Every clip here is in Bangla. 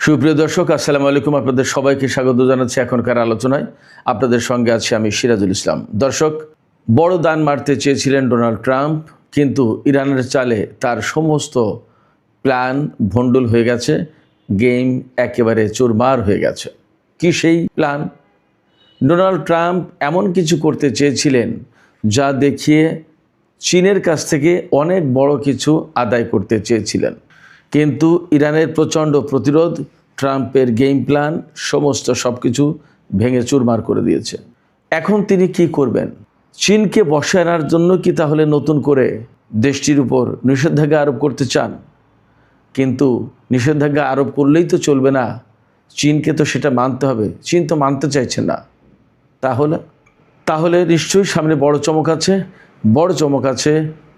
সুপ্রিয় দর্শক, আসসালামু আলাইকুম। আপনাদের সবাইকে স্বাগত জানাচ্ছি এখনকার আলোচনায়। আপনাদের সঙ্গে আছি আমি সিরাজুল ইসলাম। দর্শক, বড় দান মারতে চেয়েছিলেন ডোনাল্ড ট্রাম্প, কিন্তু ইরানের চালে তার সমস্ত প্ল্যান ভণ্ডুল হয়ে গেছে, গেম একেবারে চুরমার হয়ে গেছে। কি সেই প্ল্যান? ডোনাল্ড ট্রাম্প এমন কিছু করতে চেয়েছিলেন যা দেখিয়ে চীনের কাছ থেকে অনেক বড় কিছু আদায় করতে চেয়েছিলেন, কিন্তু ইরানের প্রচণ্ড প্রতিরোধ ট্রাম্পের গেম প্ল্যান সমস্ত সব কিছু ভেঙে চুরমার করে দিয়েছে। এখন তিনি কি করবেন? চীনকে বসায় আনার জন্য কি তাহলে নতুন করে দেশটির উপর নিষেধাজ্ঞা আরোপ করতে চান? কিন্তু নিষেধাজ্ঞা আরোপ করলেই তো চলবে না, চীনকে তো সেটা মানতে হবে। চীন তো মানতে চাইছে না। তাহলে নিশ্চয়ই সামনে বড় চমক আছে। বড় চমক আছে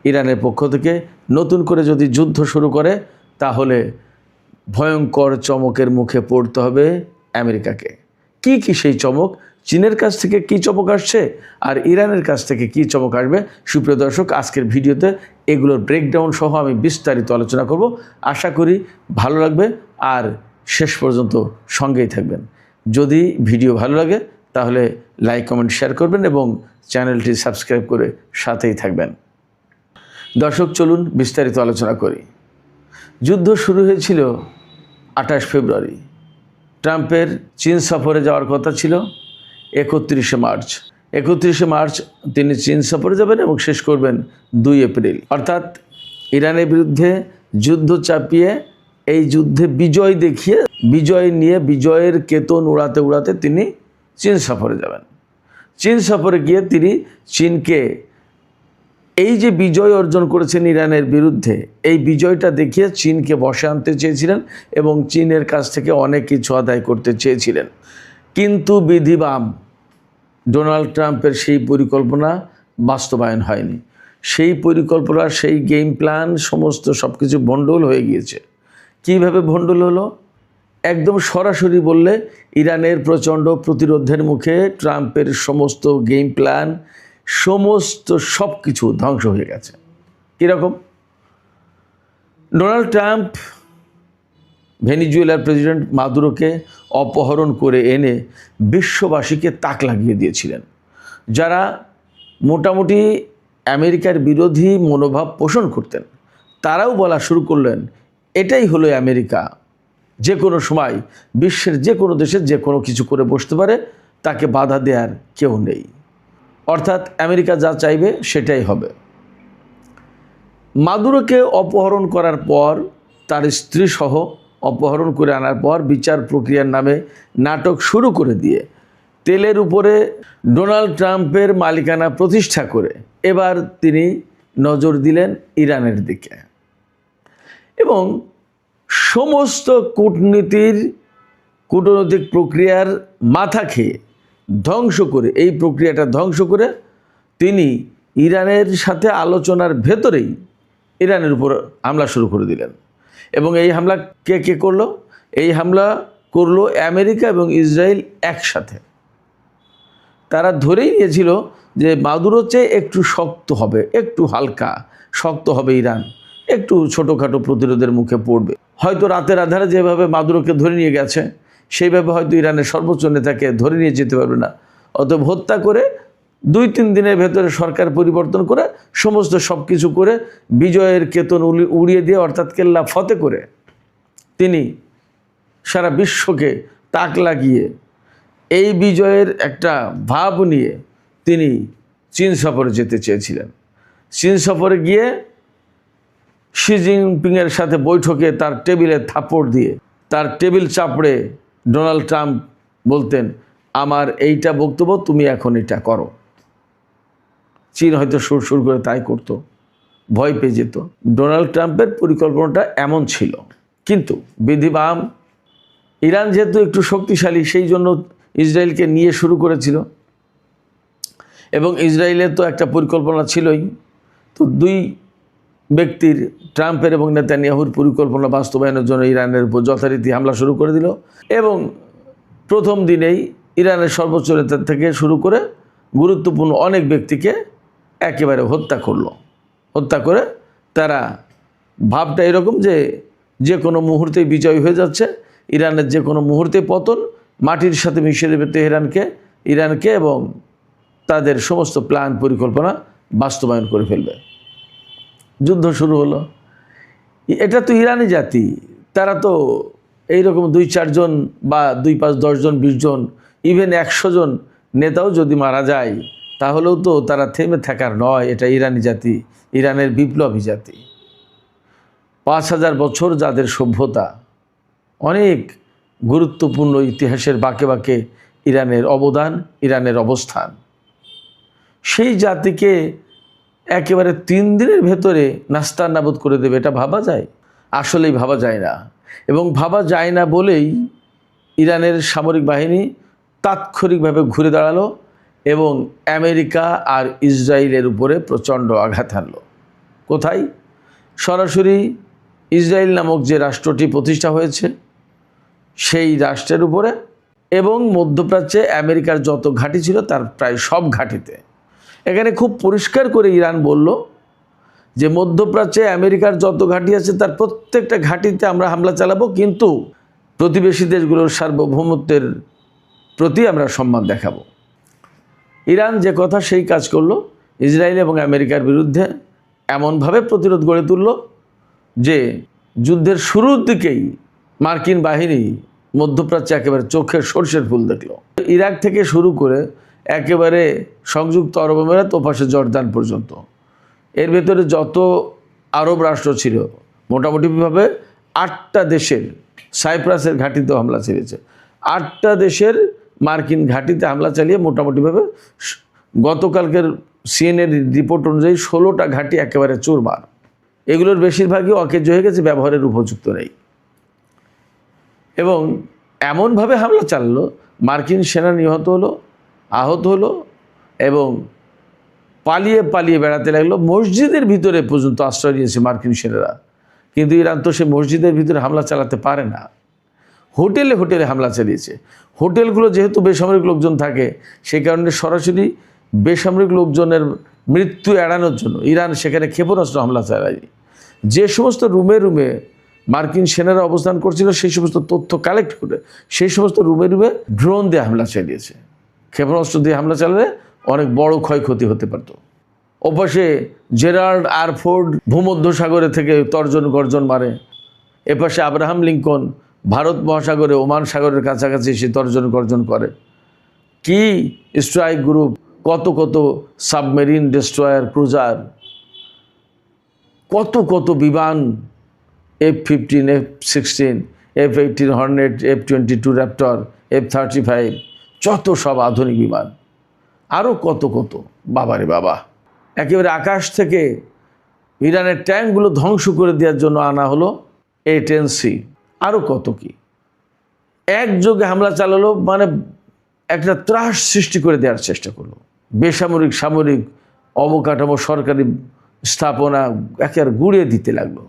ইরানের পক্ষ থেকে। নতুন করে যদি যুদ্ধ শুরু করে তাহলে ভয়ঙ্কর চমকের মুখে পড়তে হবে আমেরিকাকে। কি সেই চমক? চীনের কাছ থেকে কি চমক আসছে আর ইরানের কাছ থেকে কি চমক আসবে? সুপ্রিয় দর্শক, আজকের ভিডিওতে এগুলোর ব্রেকডাউন সহ আমি বিস্তারিত আলোচনা করব। আশা করি ভালো লাগবে আর শেষ পর্যন্ত সঙ্গেই থাকবেন। যদি ভিডিও ভালো লাগে তাহলে লাইক, কমেন্ট, শেয়ার করবেন এবং চ্যানেলটি সাবস্ক্রাইব করে সাথেই থাকবেন। দর্শক, চলুন বিস্তারিত আলোচনা করি। যুদ্ধ শুরু হয়েছিল 28 ফেব্রুয়ারি। ট্রাম্পের চীন সফরে যাওয়ার কথা ছিল 31শে মার্চ। 31শে মার্চ তিনি চীন সফরে যাবেন এবং শেষ করবেন 2 এপ্রিল। অর্থাৎ ইরানের বিরুদ্ধে যুদ্ধ চাপিয়ে এই যুদ্ধে বিজয় দেখিয়ে, বিজয় নিয়ে, বিজয়ের কেতন উড়াতে উড়াতে তিনি চীন সফরে যাবেন। চীন সফরে গিয়ে তিনি চীনকে এই যে বিজয় অর্জন করেছেন ইরানের বিরুদ্ধে, এই বিজয়টা দেখিয়ে চীনকে বসে আনতে চেয়েছিলেন এবং চীনের কাছ থেকে অনেক কিছু আদায় করতে চেয়েছিলেন। কিন্তু বিধিবাম ডোনাল্ড ট্রাম্পের সেই পরিকল্পনা বাস্তবায়ন হয়নি। সেই পরিকল্পনা, সেই গেম প্ল্যান সমস্ত সব কিছু ভণ্ডুল হয়ে গিয়েছে। কীভাবে ভণ্ডুল হলো? একদম সরাসরি বললে ইরানের প্রচণ্ড প্রতিরোধের মুখে ট্রাম্পের সমস্ত গেম প্ল্যান সমস্ত সব কিছু ধ্বংস হয়ে গেছে। কীরকম? ডোনাল্ড ট্রাম্প ভেনিজুয়েলার প্রেসিডেন্ট মাদুরোকে অপহরণ করে এনে বিশ্ববাসীকে তাক লাগিয়ে দিয়েছিলেন। যারা মোটামুটি আমেরিকার বিরোধী মনোভাব পোষণ করতেন, তারাও বলা শুরু করলেন এটাই হলো আমেরিকা। যে কোনো সময় বিশ্বের যে কোনো দেশে যে কোনো কিছু করে বসতে পারে, তাকে বাধা দেওয়ার কেউ নেই। অর্থাৎ আমেরিকা যা চাইবে সেটাই হবে। মাদুরোকে অপহরণ করার পর, তার স্ত্রী সহ অপহরণ করে আনার পর বিচার প্রক্রিয়ার নামে নাটক শুরু করে দিয়ে তেলের উপরে ডোনাল্ড ট্রাম্পের মালিকানা প্রতিষ্ঠা করে এবার তিনি নজর দিলেন ইরানের দিকে এবং সমস্ত কূটনৈতিক প্রক্রিয়ার মাথা খেয়ে ধ্বংস করে, এই প্রক্রিয়াটা ধ্বংস করে তিনি ইরানের সাথে আলোচনার ভেতরেই ইরানের উপর হামলা শুরু করে দিলেন। এবং এই হামলা কে করলো? এই হামলা করলো আমেরিকা এবং ইসরায়েল একসাথে। তারা ধরেই নিয়েছিল যে মাদুরোর চেয়ে একটু শক্ত হবে, একটু হালকা শক্ত হবে ইরান, একটু ছোটোখাটো প্রতিরোধের মুখে পড়বে। হয়তো রাতের আধারে যেভাবে মাদুরোকে ধরে নিয়ে গেছে, সেইভাবে হয়তো ইরানের সর্বোচ্চ নেতাকে ধরে নিয়ে যেতে পারবে না। অতএব হত্যা করে 2-3 দিনের ভেতরে সরকার পরিবর্তন করে সমস্ত সব কিছু করে বিজয়ের কেতন উড়িয়ে দিয়ে, অর্থাৎ কেল্লা ফতে করে তিনি সারা বিশ্বকে তাক লাগিয়ে এই বিজয়ের একটা ভাব নিয়ে তিনি চীন সফরে যেতে চেয়েছিলেন। চীন সফরে গিয়ে শি জিনপিংয়ের সাথে বৈঠকে তার টেবিলে থাপ্পড় দিয়ে, তার টেবিল চাপড়ে ডোনাল্ড ট্রাম্প বলতেন, আমার এইটা বক্তব্য, তুমি এখন এটা করো। চীন হয়তো সুর করে তাই করত, ভয় পেয়ে যেত। ডোনাল্ড ট্রাম্পের পরিকল্পনাটা এমন ছিল। কিন্তু বিধিবাম ইরান যেহেতু একটু শক্তিশালী, সেই জন্য ইসরায়েলকে নিয়ে শুরু করেছিল এবং ইসরায়েলের তো একটা পরিকল্পনা ছিলই। তো 2 ব্যক্তির, ট্রাম্পের এবং নেতানিয়াহুর পরিকল্পনা বাস্তবায়নের জন্য ইরানের উপর যথারীতি হামলা শুরু করে দিল এবং প্রথম দিনেই ইরানের সর্বোচ্চ নেতা থেকে শুরু করে গুরুত্বপূর্ণ অনেক ব্যক্তিকে একেবারে হত্যা করলো। হত্যা করে তারা ভাবটা এরকম যে কোনো মুহূর্তেই বিজয় হয়ে যাচ্ছে ইরানের যে কোনো মুহূর্তে পতন, মাটির সাথে মিশিয়ে দেবে ইরানকে এবং তাদের সমস্ত প্ল্যান পরিকল্পনা বাস্তবায়ন করে ফেলবে। যুদ্ধ শুরু হলো। এটা তো ইরানি জাতি, তারা তো এইরকম 2-4 জন বা 2-5, 10 জন, 20 জন, ইভেন 100 জন নেতাও যদি মারা যায় তাহলেও তো তারা থেমে থাকার নয়। এটা ইরানি জাতি, ইরানের বিপ্লবী জাতি। 5000 বছর যাদের সভ্যতা, অনেক গুরুত্বপূর্ণ ইতিহাসের বাঁকে বাঁকে ইরানের অবদান, ইরানের অবস্থান, সেই জাতিকে একেবারে 3 দিনের ভেতরে নাস্তানাবুদ করে দেবে, এটা ভাবা যায়? আসলেই ভাবা যায় না। এবং ভাবা যায় না বলেই ইরানের সামরিক বাহিনী তাৎক্ষণিকভাবে ঘুরে দাঁড়ালো এবং আমেরিকা আর ইসরায়েলের উপরে প্রচণ্ড আঘাত হানলো। কোথায়? সরাসরি ইসরায়েল নামক যে রাষ্ট্রটি প্রতিষ্ঠা হয়েছে সেই রাষ্ট্রের উপরে, এবং মধ্যপ্রাচ্যে আমেরিকার যত ঘাঁটি ছিল তার প্রায় সব ঘাঁটিতে। এখানে খুব পরিষ্কার করে ইরান বলল যে মধ্যপ্রাচ্যে আমেরিকার যত ঘাঁটি আছে তার প্রত্যেকটা ঘাঁটিতে আমরা হামলা চালাবো, কিন্তু প্রতিবেশী দেশগুলোর সার্বভৌমত্বের প্রতি আমরা সম্মান দেখাবো। ইরান যে কথা সেই কাজ করলো। ইসরায়েল এবং আমেরিকার বিরুদ্ধে এমনভাবে প্রতিরোধ গড়ে তুলল যে যুদ্ধের শুরুর দিকেই মার্কিন বাহিনী মধ্যপ্রাচ্যে একেবারে চোখের সর্ষের ফুল দেখল। ইরাক থেকে শুরু করে একেবারে সংযুক্ত আরব আমিরাত ও পাশে জর্দান পর্যন্ত, এর ভেতরে যত আরব রাষ্ট্র ছিল মোটামুটিভাবে 8টা দেশের, সাইপ্রাসের ঘাঁটিতেও হামলা চালিয়েছে। 8টা দেশের মার্কিন ঘাঁটিতে হামলা চালিয়ে মোটামুটিভাবে গতকালকের সিএনএর রিপোর্ট অনুযায়ী 16টা ঘাঁটি একেবারে চুরমার। এগুলোর বেশিরভাগই অকেজ হয়ে গেছে, ব্যবহারের উপযুক্ত নেই। এবং এমনভাবে হামলা চালালো, মার্কিন সেনা নিহত হলো, আহত হলো এবং পালিয়ে পালিয়ে বেড়াতে লাগলো। মসজিদের ভিতরে পর্যন্ত আশ্রয় নিয়েছে মার্কিন সেনারা, কিন্তু ইরান তো সে মসজিদের ভিতরে হামলা চালাতে পারে না। হোটেলে হোটেলে হামলা চালিয়েছে। হোটেলগুলো যেহেতু বেসামরিক লোকজন থাকে, সেই কারণে সরাসরি বেসামরিক লোকজনের মৃত্যু এড়ানোর জন্য ইরান সেখানে ক্ষেপণাস্ত্র হামলা চালায়। যে সমস্ত রুমে রুমে মার্কিন সেনারা অবস্থান করছিল সেই সমস্ত তথ্য কালেক্ট করে সেই সমস্ত রুমে রুমে ড্রোন দিয়ে হামলা চালিয়েছে। ক্ষেপণাস্ত্র দিয়ে হামলা চালালে অনেক বড় ক্ষয়ক্ষতি হতে পারত। ওপাশে জেরাল্ড আরফোর্ড ভূমধ্যসাগরে থেকে তর্জন গর্জন মারে, এপাশে আব্রাহাম লিঙ্কন ভারত মহাসাগরে ওমান সাগরের কাছাকাছি এসে তর্জন গর্জন করে। কি স্ট্রাইক গ্রুপ, কত কত সাবমেরিন, ডেস্ট্রয়ার, ক্রুজার, কত কত বিমান, F-15, F-16, F-18 Hornet, F-22 Raptor, F-35, যত সব আধুনিক বিমান, আরও কত কত, বাবারে বাবা। একেবারে আকাশ থেকে ইরানের ট্যাঙ্কগুলো ধ্বংস করে দেওয়ার জন্য আনা হলো A-10C, আরও কত কি। একযোগে হামলা চালালো, মানে একটা ত্রাস সৃষ্টি করে দেওয়ার চেষ্টা করলো। বেসামরিক সামরিক অবকাঠামো, সরকারি স্থাপনা একেবারে গুঁড়িয়ে দিতে লাগলো।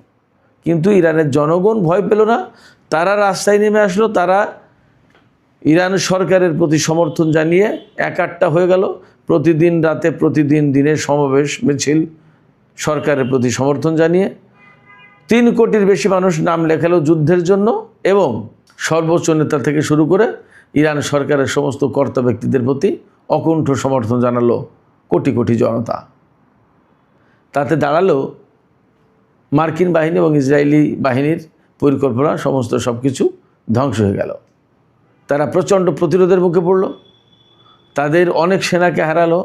কিন্তু ইরানের জনগণ ভয় পেল না, তারা রাস্তায় নেমে আসলো। তারা ইরান সরকারের প্রতি সমর্থন জানিয়ে একাট্টা হয়ে গেল। প্রতিদিন রাতে, প্রতিদিন দিনের সমাবেশ, মিছিল, সরকারের প্রতি সমর্থন জানিয়ে 3 কোটির বেশি মানুষ নাম লেখালো যুদ্ধের জন্য। এবং সর্বোচ্চ নেতা থেকে শুরু করে ইরান সরকারের সমস্ত কর্তা ব্যক্তিদের প্রতি অকুণ্ঠ সমর্থন জানালো কোটি কোটি জনতা। তাতে দাঁড়ালো মার্কিন বাহিনী এবং ইসরায়েলি বাহিনীর পরিকল্পনা সমস্ত সব কিছু ধ্বংস হয়ে গেল। তারা প্রচণ্ড প্রতিরোধের মুখে পড়ল, তাদের অনেক সেনাকে হারালো।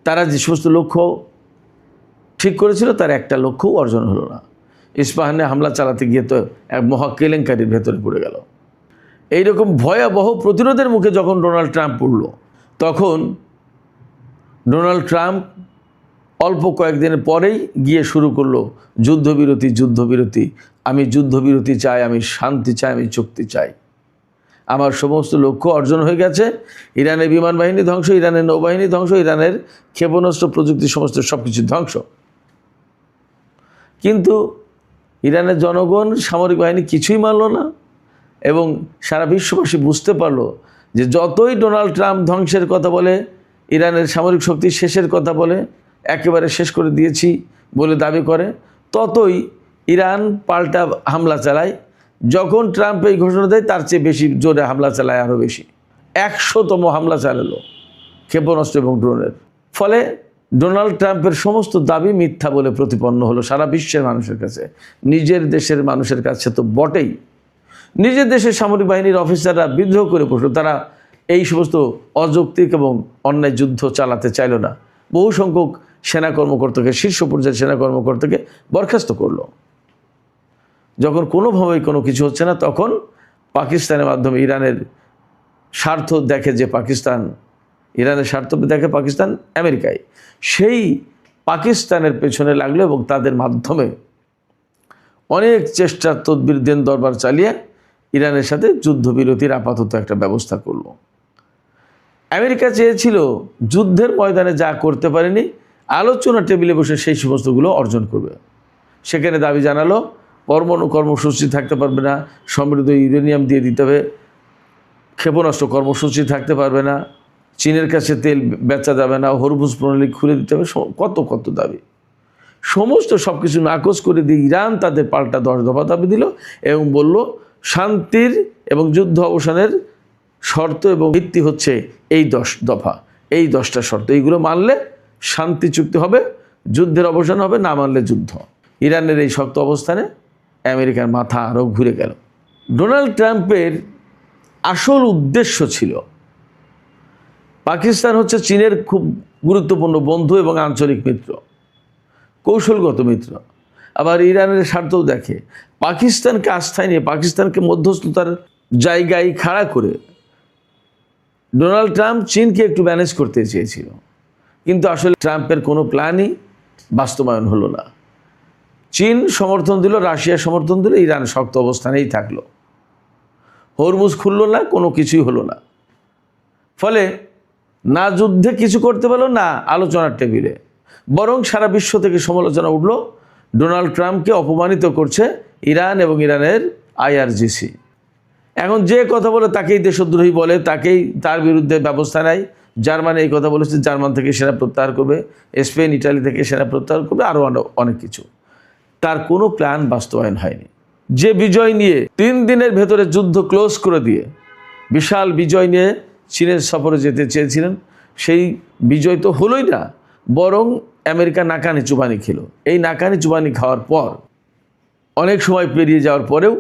তারা যে সমস্ত লক্ষ্য ঠিক করেছিল তার একটা লক্ষ্যও অর্জন হলো না। ইস্পাহানে হামলা চালাতে গিয়ে তো এক মহা কেলেঙ্কারির ভেতরে পড়ে গেল। এইরকম ভয়াবহ প্রতিরোধের মুখে যখন ডোনাল্ড ট্রাম্প পড়ল, তখন ডোনাল্ড ট্রাম্প অল্প কয়েকদিনের পরেই গিয়ে শুরু করলো যুদ্ধবিরতি, যুদ্ধবিরতি, আমি যুদ্ধবিরতি চাই, আমি শান্তি চাই, আমি চুক্তি চাই। আমার সমস্ত লক্ষ্য অর্জন হয়ে গেছে। ইরানের বিমান বাহিনী ধ্বংস, ইরানের নৌবাহিনী ধ্বংস, ইরানের ক্ষেপণাস্ত্র প্রযুক্তি সমস্ত সব কিছু ধ্বংস। কিন্তু ইরানের জনগণ, সামরিক বাহিনী কিছুই মানল না। এবং সারা বিশ্ববাসী বুঝতে পারলো যে যতই ডোনাল্ড ট্রাম্প ধ্বংসের কথা বলে, ইরানের সামরিক শক্তি শেষের কথা বলে, একেবারে শেষ করে দিয়েছি বলে দাবি করে, ততই ইরান পাল্টা হামলা চালায়। যখন ট্রাম্প এই ঘোষণা দেয় তার চেয়ে বেশি জোরে হামলা চালায়, আরও বেশি 100তম হামলা চালালো ক্ষেপণাস্ত্র এবং ড্রোনের। ফলে ডোনাল্ড ট্রাম্পের সমস্ত দাবি মিথ্যা বলে প্রতিপন্ন হলো সারা বিশ্বের মানুষের কাছে, নিজের দেশের মানুষের কাছে তো বটেই। নিজের দেশের সামরিক বাহিনীর অফিসাররা বিদ্রোহ করে বসলো, তারা এই সমস্ত অযৌক্তিক এবং অন্যায় যুদ্ধ চালাতে চাইল না। বহু সংখ্যক সেনা কর্মকর্তাকে, শীর্ষ পর্যায়ের সেনা কর্মকর্তাকে বরখাস্ত করলো। যখন কোনোভাবেই কোনো কিছু হচ্ছে না, তখন পাকিস্তানের মাধ্যমে ইরানের স্বার্থ দেখে যে পাকিস্তান, ইরানের স্বার্থ দেখে পাকিস্তান আমেরিকায়, সেই পাকিস্তানের পেছনে লাগলো এবং তাদের মাধ্যমে অনেক চেষ্টা তদবির দেন দরবার চালিয়ে ইরানের সাথে যুদ্ধবিরতির আপাতত একটা ব্যবস্থা করলো। আমেরিকা চেয়েছিল যুদ্ধের ময়দানে যা করতে পারেনি, আলোচনা টেবিলে বসে সেই সমস্তগুলো অর্জন করবে। সেখানে দাবি জানালো পরমাণু কর্মসূচি থাকতে পারবে না, সমৃদ্ধ ইউরেনিয়াম দিয়ে দিতে হবে, ক্ষেপণাস্ত্র কর্মসূচি থাকতে পারবে না, চীনের কাছে তেল বেচা যাবে না, হরমুজ প্রণালী খুলে দিতে হবে, কত কত দাবি। সমস্ত সব কিছু নাকচ করে দিয়ে ইরান তাদের পাল্টা 10 দফা দাবি দিল এবং বলল শান্তির এবং যুদ্ধ অবসানের শর্ত এবং ভিত্তি হচ্ছে এই 10 দফা, এই 10টা শর্ত, এইগুলো মানলে শান্তি চুক্তি হবে, যুদ্ধের অবসান হবে, না মানলে যুদ্ধ। ইরানের এই শক্ত অবস্থানে আমেরিকার মাথা আরও ঘুরে গেল। ডোনাল্ড ট্রাম্পের আসল উদ্দেশ্য ছিল, পাকিস্তান হচ্ছে চীনের খুব গুরুত্বপূর্ণ বন্ধু এবং আঞ্চলিক মিত্র, কৌশলগত মিত্র, আবার ইরানের স্বার্থও দেখে। পাকিস্তানকে আস্থায় নিয়ে, পাকিস্তানকে মধ্যস্থতার জায়গায় খাড়া করে ডোনাল্ড ট্রাম্প চীনকে একটু ম্যানেজ করতে চেয়েছিল, কিন্তু আসলে ট্রাম্পের কোনো প্ল্যানই বাস্তবায়ন হলো না। চীন সমর্থন দিল, রাশিয়া সমর্থন দিল, ইরান শক্ত অবস্থানেই থাকলো, হরমুজ খুলল না, কোনো কিছুই হলো না। ফলে না যুদ্ধে কিছু করতে পারলো, না আলোচনার টেবিলে, বরং সারা বিশ্ব থেকে সমালোচনা উঠল ডোনাল্ড ট্রাম্পকে অপমানিত করছে ইরান এবং ইরানের IRGC। এখন যে কথা বলে তাকেই দেশদ্রোহী বলে, তাকেই, তার বিরুদ্ধে ব্যবস্থা নেয়। জার্মানি এই কথা বলেছে, জার্মান থেকে সেনা প্রত্যাহার করবে, স্পেন ইটালি থেকে সেনা প্রত্যাহার করবে, আরও অনেক কিছু। তার কোনো প্ল্যান বাস্তবায়ন হয়নি। যে বিজয় নিয়ে 3 দিনের ভেতরে যুদ্ধ ক্লোজ করে দিয়ে বিশাল বিজয় নিয়ে চীনের সফরে যেতে চেয়েছিলেন, সেই বিজয় তো হলোই না, বরং আমেরিকা নাকানি চুবানি খেল। এই নাকানি চুবানি খাওয়ার পর, অনেক সময় পেরিয়ে যাওয়ার পরেও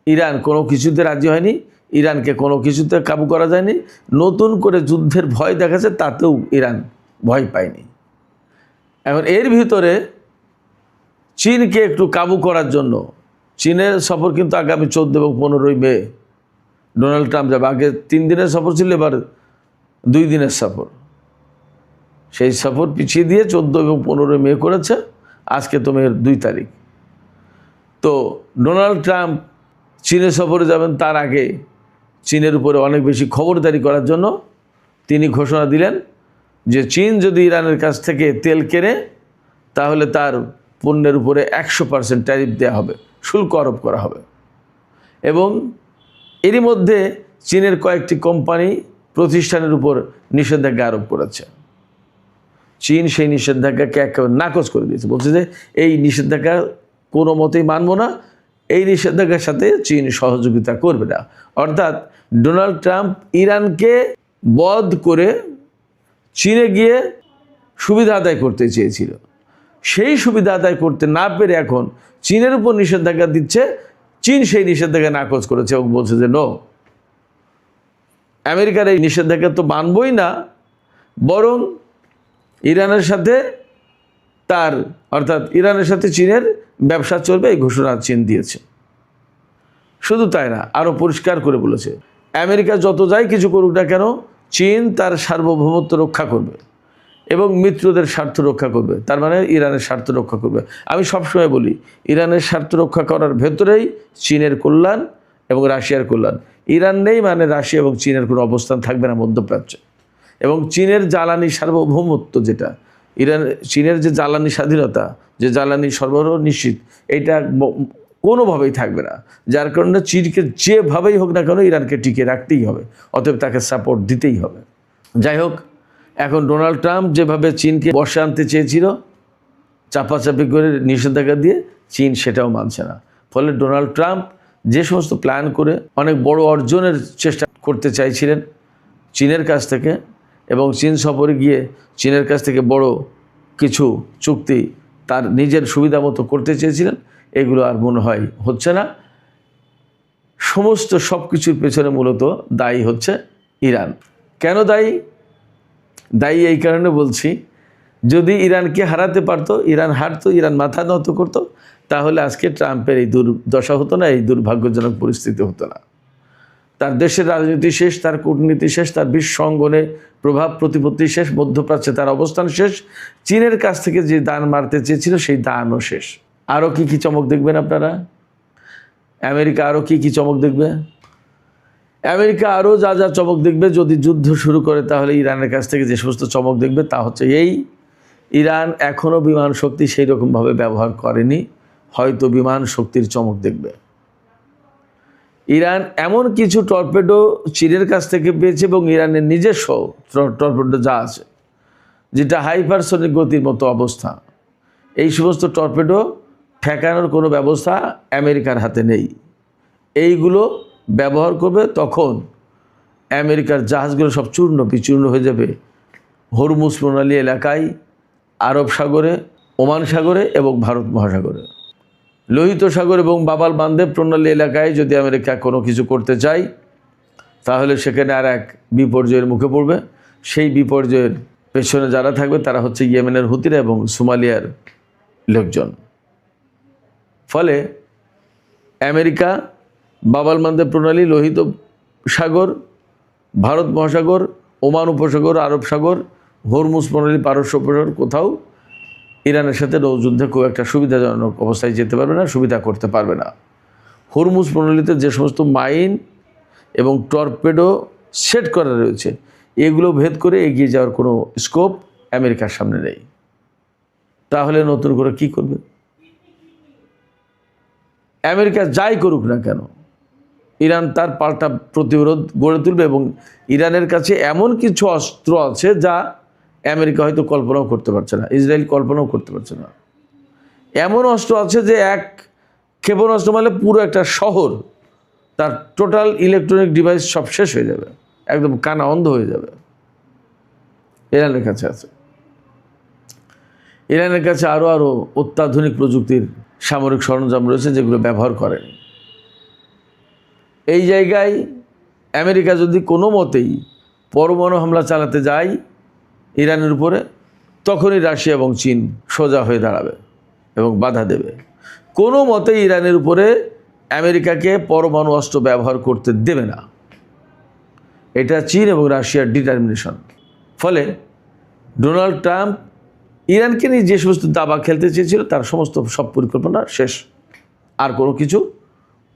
ইরান কোনো কিছুতে রাজি হয়নি, ইরানকে কোনো কিছুতে কাবু করা যায়নি। নতুন করে যুদ্ধের ভয় দেখাচ্ছে, তাতেও ইরান ভয় পায়নি। এখন এর ভিতরে চীনকে একটু কাবু করার জন্য চীনের সফর কিন্তু আগামী 14 এবং 15ই মে ডোনাল্ড ট্রাম্প যাবে। আগে 3 দিনের সফর ছিল, এবার 2 দিনের সফর। সেই সফর পিছিয়ে দিয়ে 14 এবং 15 মে করেছে। আজকে তো মের 2 তারিখ। তো ডোনাল্ড ট্রাম্প চীনের সফরে যাবেন, তার আগে চীনের উপরে অনেক বেশি খবরদারি করার জন্য তিনি ঘোষণা দিলেন যে চীন যদি ইরানের কাছ থেকে তেল কেনে, তাহলে তার পণ্যের উপরে 100% ট্যারিফ দেওয়া হবে, শুল্ক আরোপ করা হবে। এবং এরই মধ্যে চীনের কয়েকটি কোম্পানি, প্রতিষ্ঠানের উপর নিষেধাজ্ঞা আরোপ করেছে। চীন সেই নিষেধাজ্ঞাকে একেবারে নাকচ করে দিয়েছে, বলছে যে এই নিষেধাজ্ঞা কোনো মতেই মানব না, এই নিষেধাজ্ঞার সাথে চীন সহযোগিতা করবে না। অর্থাৎ ডোনাল্ড ট্রাম্প ইরানকে বধ করে চীনে গিয়ে সুবিধা আদায় করতে চেয়েছিল, সেই সুবিধা আদায় করতে না পেরে এখন চীনের উপর নিষেধাজ্ঞা দিচ্ছে। চীন সেই নিষেধাজ্ঞা নাকচ করেছে এবং বলছে যে নো, আমেরিকার এই নিষেধাজ্ঞা তো মানবই না, বরং ইরানের সাথে তার, অর্থাৎ ইরানের সাথে চীনের ব্যবসা চলবে, এই ঘোষণা চীন দিয়েছে। শুধু তাই না, আরও পরিষ্কার করে বলেছে আমেরিকা যত যাই কিছু করুক না কেন, চীন তার সার্বভৌমত্ব রক্ষা করবে এবং মিত্রদের স্বার্থ রক্ষা করবে, তার মানে ইরানের স্বার্থ রক্ষা করবে। আমি সবসময় বলি, ইরানের স্বার্থ রক্ষা করার ভেতরেই চীনের কল্যাণ এবং রাশিয়ার কল্যাণ। ইরান নেই মানে রাশিয়া এবং চীনের কোনো অবস্থান থাকবে না মধ্যপ্রাচ্যে। এবং চীনের জ্বালানি সার্বভৌমত্ব, যেটা চীনের যে জ্বালানি স্বাধীনতা, যে জ্বালানি সরবরাহ নিশ্চিত, এইটা কোনোভাবেই থাকবে না। যার কারণে চীনকে যেভাবেই হোক না কেন ইরানকে টিকে রাখতেই হবে, অতএব তাকে সাপোর্ট দিতেই হবে। যাই হোক, এখন ডোনাল্ড ট্রাম্প যেভাবে চীনকে বর্ষে আনতে চেয়েছিল চাপাচাপি করে নিষেধাজ্ঞা দিয়ে, চীন সেটাও মানছে না। ফলে ডোনাল্ড ট্রাম্প যে সমস্ত প্ল্যান করে অনেক বড় অর্জনের চেষ্টা করতে চাইছিলেন চীনের কাছ থেকে, এবং চীন সফরে গিয়ে চীনের কাছ থেকে বড় কিছু চুক্তি তার নিজের সুবিধা মতো করতে চেয়েছিলেন, এগুলো আর মনে হয় হচ্ছে না। সমস্ত সব কিছুর পেছনে মূলত দায়ী হচ্ছে ইরান। কেন দায়ী? দায়ী এই কারণে বলছি, যদি ইরানকে হারাতে পারতো, ইরান হারতো, ইরান মাথা নত করতো, তাহলে আজকে ট্রাম্পের এই দুর্দশা হতো না, এই দুর্ভাগ্যজনক পরিস্থিতি হতো না। তার দেশের রাজনীতি শেষ, তার কূটনীতি শেষ, তার বিশ্ব অঙ্গনে প্রভাব প্রতিপত্তি শেষ, মধ্যপ্রাচ্যে তার অবস্থান শেষ, চীনের কাছ থেকে যে দান মারতে চেয়েছিল সেই দানও শেষ। আরও কি চমক দেখবেন আপনারা? আমেরিকা আরও কি চমক দেখবে? আমেরিকা আরও যা যা চমক দেখবে যদি যুদ্ধ শুরু করে, তাহলে ইরানের কাছ থেকে যে সমস্ত চমক দেখবে তা হচ্ছে এই: ইরান এখনও বিমান শক্তি সেই রকমভাবে ব্যবহার করেনি, হয়তো বিমান শক্তির চমক দেখবে। ইরান এমন কিছু টর্পেডো চীনের কাছ থেকে পেয়েছে এবং ইরানের নিজস্ব টর্পেডো যা আছে, যেটা হাইপারসনিক গতির মতো অবস্থা, এই সমস্ত টর্পেডো ঠেকানোর কোনো ব্যবস্থা আমেরিকার হাতে নেই। এইগুলো ব্যবহার করবে, তখন আমেরিকার জাহাজগুলো সব চূর্ণ বিচূর্ণ হয়ে যাবে হরমুজ প্রণালী এলাকায়, আরব সাগরে, ওমান সাগরে এবং ভারত মহাসাগরে। লোহিত সাগর এবং বাবাল বান্দেব প্রণালী এলাকায় যদি আমেরিকা কোনো কিছু করতে চায়, তাহলে সেখানে আর এক বিপর্যয়ের মুখে পড়বে। সেই বিপর্যয়ের পেছনে যারা থাকবে তারা হচ্ছে ইয়েমেনের হুতিরা এবং সোমালিয়ার লোকজন। ফলে আমেরিকা বাবাল বান্দেব প্রণালী, লোহিত সাগর, ভারত মহাসাগর, ওমান উপসাগর, আরব সাগর, হরমুজ প্রণালী, পারস্য উপসাগর, কোথাও ইরানের সাথে নৌযুদ্ধে খুব একটা সুবিধাজনক অবস্থায় যেতে পারবে না, সুবিধা করতে পারবে না। হরমুজ প্রণালীতে যে সমস্ত মাইন এবং টর্পেডো সেট করা রয়েছে, এগুলো ভেদ করে এগিয়ে যাওয়ার কোনো স্কোপ আমেরিকার সামনে নেই। তাহলে নতুন করে কি করবে? আমেরিকা যাই করুক না কেন, ইরান তার পাল্টা প্রতিরোধ গড়ে তুলবে, এবং ইরানের কাছে এমন কিছু অস্ত্র আছে যা আমেরিকা হয়তো কল্পনাও করতে পারছে না, ইসরায়েল কল্পনাও করতে পারছে না। এমন অস্ত্র আছে যে এক ক্ষেপণাস্ত্র মারলে পুরো একটা শহর, তার টোটাল ইলেকট্রনিক ডিভাইস সব শেষ হয়ে যাবে, একদম কানা অন্ধ হয়ে যাবে। ইরানের কাছে আছে। ইরানের কাছে আরও অত্যাধুনিক প্রযুক্তির সামরিক সরঞ্জাম রয়েছে যেগুলো ব্যবহার করেনি। এই জায়গায় আমেরিকা যদি কোনো মতেই পরমাণু হামলা চালাতে যায় ইরানের উপরে, তখনই রাশিয়া এবং চীন সোজা হয়ে দাঁড়াবে এবং বাধা দেবে। কোনো মতেই ইরানের উপরে আমেরিকাকে পরমাণু অস্ত্র ব্যবহার করতে দেবে না। এটা চীন এবং রাশিয়ার ডিটারমিনেশন। ফলে ডোনাল্ড ট্রাম্প ইরানকে নিয়ে যে সমস্ত দাবা খেলতে চেয়েছিল তার সব পরিকল্পনা শেষ, আর কোনো কিছু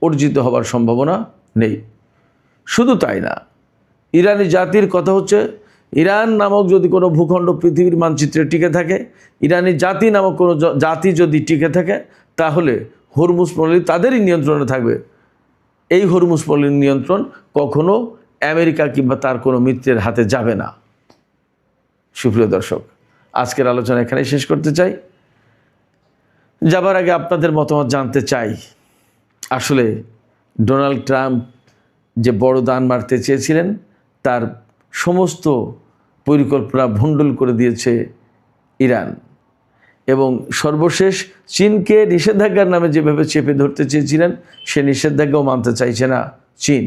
অর্জিত হবার সম্ভাবনা নেই। শুধু তাই না, ইরানি জাতির কথা হচ্ছে, ইরান নামক যদি কোনো ভূখণ্ড পৃথিবীর মানচিত্রে টিকে থাকে, ইরানি জাতি নামক কোনো জাতি যদি টিকে থাকে, তাহলে হরমুজ প্রণালী তাদেরই নিয়ন্ত্রণে থাকবে। এই হরমুজ প্রণালীর নিয়ন্ত্রণ কখনো আমেরিকা কিংবা তার কোনো মিত্রের হাতে যাবে না। সুপ্রিয় দর্শক, আজকের আলোচনা এখানেই শেষ করতে চাই। যাবার আগে আপনাদের মতামত জানতে চাই, আসলে ডোনাল্ড ট্রাম্প যে বড় দান মারতে চেয়েছিলেন তার সমস্ত পরিকল্পনা ভণ্ডুল করে দিয়েছে ইরান, এবং সর্বশেষ চীনকে নিষেধাজ্ঞার নামে যেভাবে চেপে ধরতে চেয়েছিলেন সে নিষেধাজ্ঞাও মানতে চাইছে না চীন।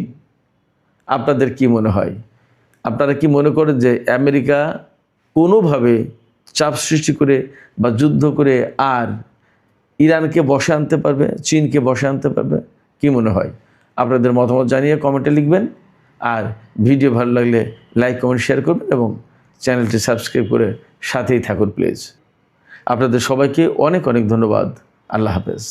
আপনাদের কি মনে হয়? আপনারা কি মনে করেন যে আমেরিকা কোনোভাবে চাপ সৃষ্টি করে বা যুদ্ধ করে আর ইরানকে বসে আনতে পারবে, চীনকে বসে আনতে পারবে? কি মনে হয়? আপনাদের মতামত জানিয়ে কমেন্টে লিখবেন। আর ভিডিও ভালো লাগলে লাইক, কমেন্ট, শেয়ার করবেন এবং চ্যানেলটি সাবস্ক্রাইব করে সাথেই থাকুন প্লিজ। আপনাদের সবাইকে অনেক অনেক ধন্যবাদ। আল্লাহ হাফেজ।